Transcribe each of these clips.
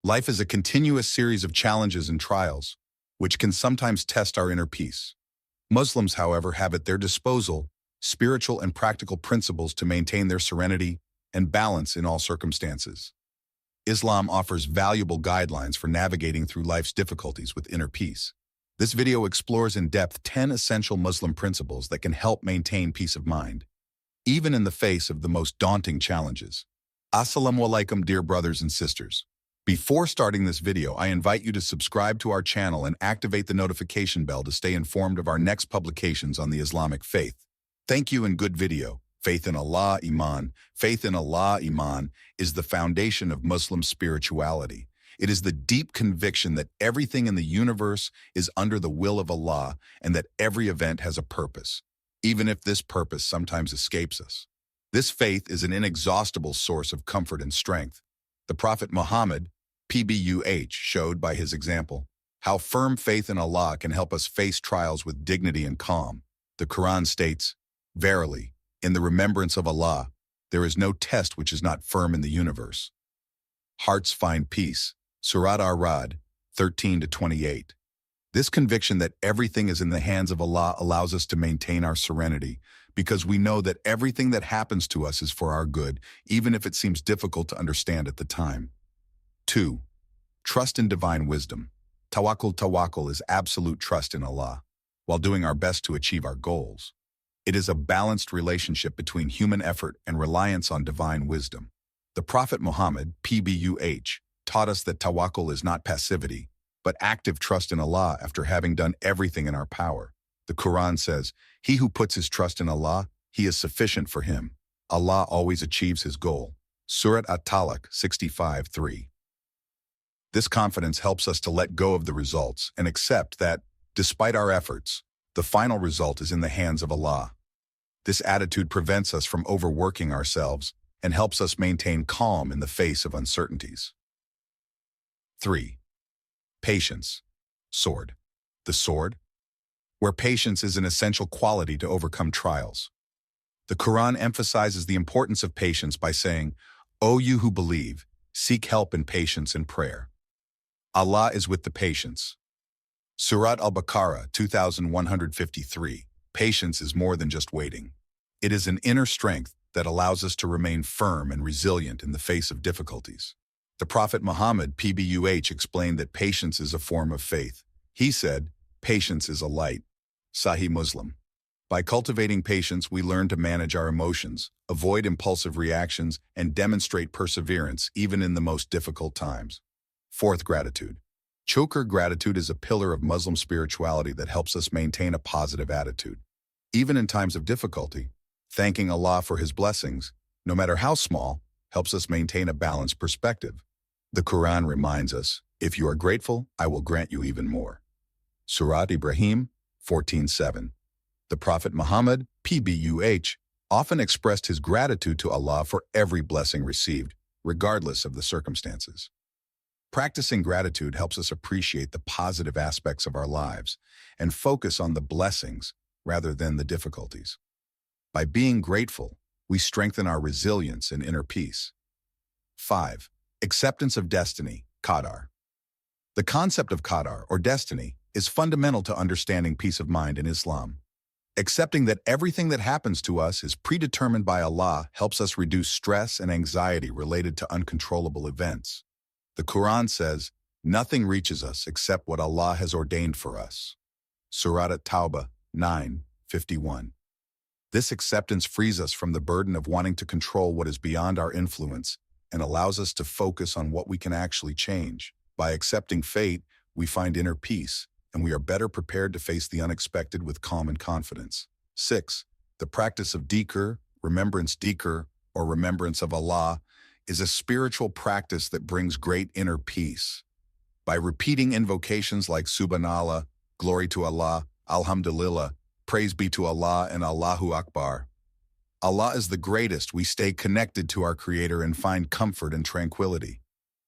Life is a continuous series of challenges and trials, which can sometimes test our inner peace. Muslims, however, have at their disposal spiritual and practical principles to maintain their serenity and balance in all circumstances. Islam offers valuable guidelines for navigating through life's difficulties with inner peace. This video explores in depth 10 essential Muslim principles that can help maintain peace of mind, even in the face of the most daunting challenges. Assalamu alaikum, dear brothers and sisters. Before starting this video, I invite you to subscribe to our channel and activate the notification bell to stay informed of our next publications on the Islamic faith. Thank you and good video. Faith in Allah, Iman. Faith in Allah, Iman, is the foundation of Muslim spirituality. It is the deep conviction that everything in the universe is under the will of Allah and that every event has a purpose, even if this purpose sometimes escapes us. This faith is an inexhaustible source of comfort and strength. The Prophet Muhammad, PBUH, showed by his example how firm faith in Allah can help us face trials with dignity and calm. The Quran states, "Verily, in the remembrance of Allah, there is no test which is not firm in the universe." Hearts find peace. Surat Ar-Ra'd 13-28. This conviction that everything is in the hands of Allah allows us to maintain our serenity, because we know that everything that happens to us is for our good, even if it seems difficult to understand at the time. 2. Trust in divine wisdom. Tawakkul is absolute trust in Allah, while doing our best to achieve our goals. It is a balanced relationship between human effort and reliance on divine wisdom. The Prophet Muhammad, PBUH, taught us that tawakkul is not passivity, but active trust in Allah after having done everything in our power. The Quran says, "He who puts his trust in Allah, he is sufficient for him. Allah always achieves his goal." Surat At-Talaq 65:3. This confidence helps us to let go of the results and accept that, despite our efforts, the final result is in the hands of Allah. This attitude prevents us from overworking ourselves and helps us maintain calm in the face of uncertainties. 3. Patience. Sword. The sword, where patience is an essential quality to overcome trials. The Quran emphasizes the importance of patience by saying, "O you who believe, seek help in patience and prayer. Allah is with the patience." Surat Al-Baqarah 2153. Patience is more than just waiting. It is an inner strength that allows us to remain firm and resilient in the face of difficulties. The Prophet Muhammad, PBUH, explained that patience is a form of faith. He said, "Patience is a light." Sahih Muslim. By cultivating patience, we learn to manage our emotions, avoid impulsive reactions, and demonstrate perseverance even in the most difficult times. 4th, gratitude. Shukr, gratitude, is a pillar of Muslim spirituality that helps us maintain a positive attitude. Even in times of difficulty, thanking Allah for His blessings, no matter how small, helps us maintain a balanced perspective. The Quran reminds us, "If you are grateful, I will grant you even more." Surat Ibrahim 14:7. The Prophet Muhammad, PBUH, often expressed his gratitude to Allah for every blessing received, regardless of the circumstances. Practicing gratitude helps us appreciate the positive aspects of our lives and focus on the blessings rather than the difficulties. By being grateful, we strengthen our resilience and inner peace. 5. Acceptance of destiny, qadar. The concept of qadar, or destiny, is fundamental to understanding peace of mind in Islam. Accepting that everything that happens to us is predetermined by Allah helps us reduce stress and anxiety related to uncontrollable events. The Quran says, "Nothing reaches us except what Allah has ordained for us." Surat At-Tawbah 9:51. This acceptance frees us from the burden of wanting to control what is beyond our influence and allows us to focus on what we can actually change. By accepting fate, we find inner peace, and we are better prepared to face the unexpected with calm and confidence. 6. The practice of dhikr, dhikr, or remembrance of Allah, is a spiritual practice that brings great inner peace. By repeating invocations like Subhanallah, glory to Allah, Alhamdulillah, praise be to Allah, and Allahu Akbar, Allah is the greatest, we stay connected to our Creator and find comfort and tranquility.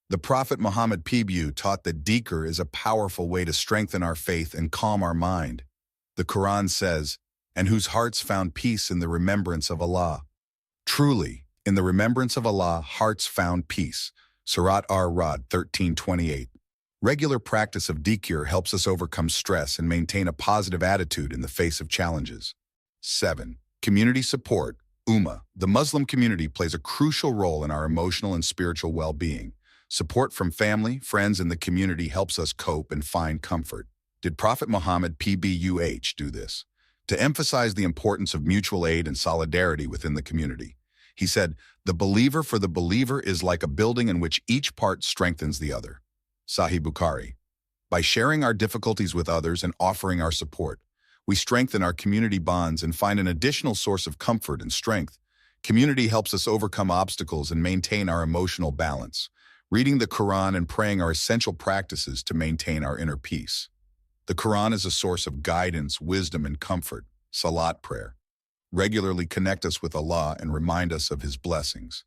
The Prophet Muhammad, PBU, taught that dhikr is a powerful way to strengthen our faith and calm our mind. The Quran says, "And whose hearts found peace in the remembrance of Allah." Truly, in the remembrance of Allah, hearts found peace. Surat ar-Ra'd 13:28. Regular practice of dhikr helps us overcome stress and maintain a positive attitude in the face of challenges. 7. Community support. Ummah. The Muslim community plays a crucial role in our emotional and spiritual well-being. Support from family, friends, and the community helps us cope and find comfort. Did Prophet Muhammad PBUH do this? To emphasize the importance of mutual aid and solidarity within the community. He said, "The believer for the believer is like a building in which each part strengthens the other." Sahih Bukhari. By sharing our difficulties with others and offering our support, we strengthen our community bonds and find an additional source of comfort and strength. Community helps us overcome obstacles and maintain our emotional balance. Reading the Quran and praying are essential practices to maintain our inner peace. The Quran is a source of guidance, wisdom, and comfort. Salat prayer. Regularly connect us with Allah and remind us of His blessings.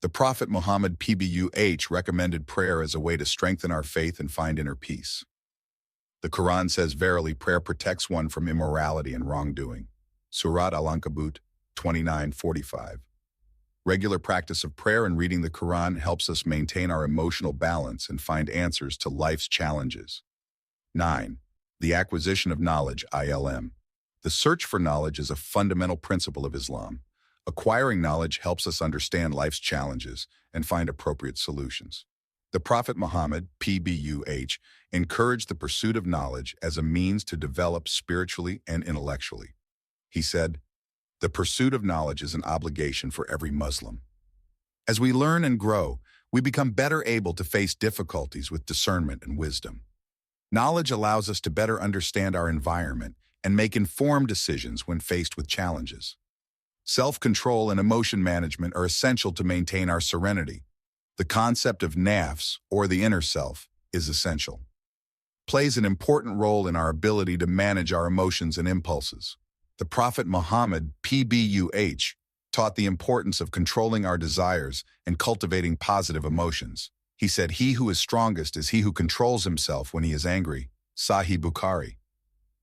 The Prophet Muhammad PBUH recommended prayer as a way to strengthen our faith and find inner peace. The Quran says, "Verily, prayer protects one from immorality and wrongdoing." Surat Al-Ankabut 29:45. Regular practice of prayer and reading the Quran helps us maintain our emotional balance and find answers to life's challenges. 9. The acquisition of knowledge, ILM. The search for knowledge is a fundamental principle of Islam. Acquiring knowledge helps us understand life's challenges and find appropriate solutions. The Prophet Muhammad, PBUH, encouraged the pursuit of knowledge as a means to develop spiritually and intellectually. He said, "The pursuit of knowledge is an obligation for every Muslim." As we learn and grow, we become better able to face difficulties with discernment and wisdom. Knowledge allows us to better understand our environment and make informed decisions when faced with challenges. Self-control and emotion management are essential to maintain our serenity. The concept of nafs, or the inner self, is essential. Plays an important role in our ability to manage our emotions and impulses. The Prophet Muhammad, PBUH, taught the importance of controlling our desires and cultivating positive emotions. He said, "He who is strongest is he who controls himself when he is angry." Sahih Bukhari.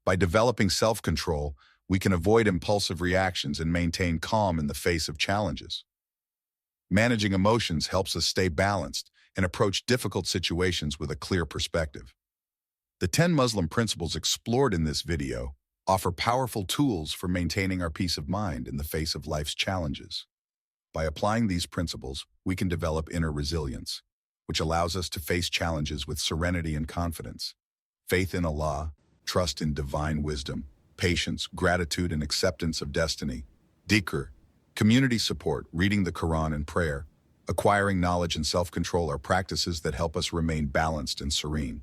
By developing self-control, we can avoid impulsive reactions and maintain calm in the face of challenges. Managing emotions helps us stay balanced and approach difficult situations with a clear perspective. The 10 Muslim principles explored in this video offer powerful tools for maintaining our peace of mind in the face of life's challenges. By applying these principles, we can develop inner resilience, which allows us to face challenges with serenity and confidence. Faith in Allah, trust in divine wisdom, patience, gratitude, and acceptance of destiny. Dhikr, community support, reading the Quran and prayer. Acquiring knowledge and self-control are practices that help us remain balanced and serene.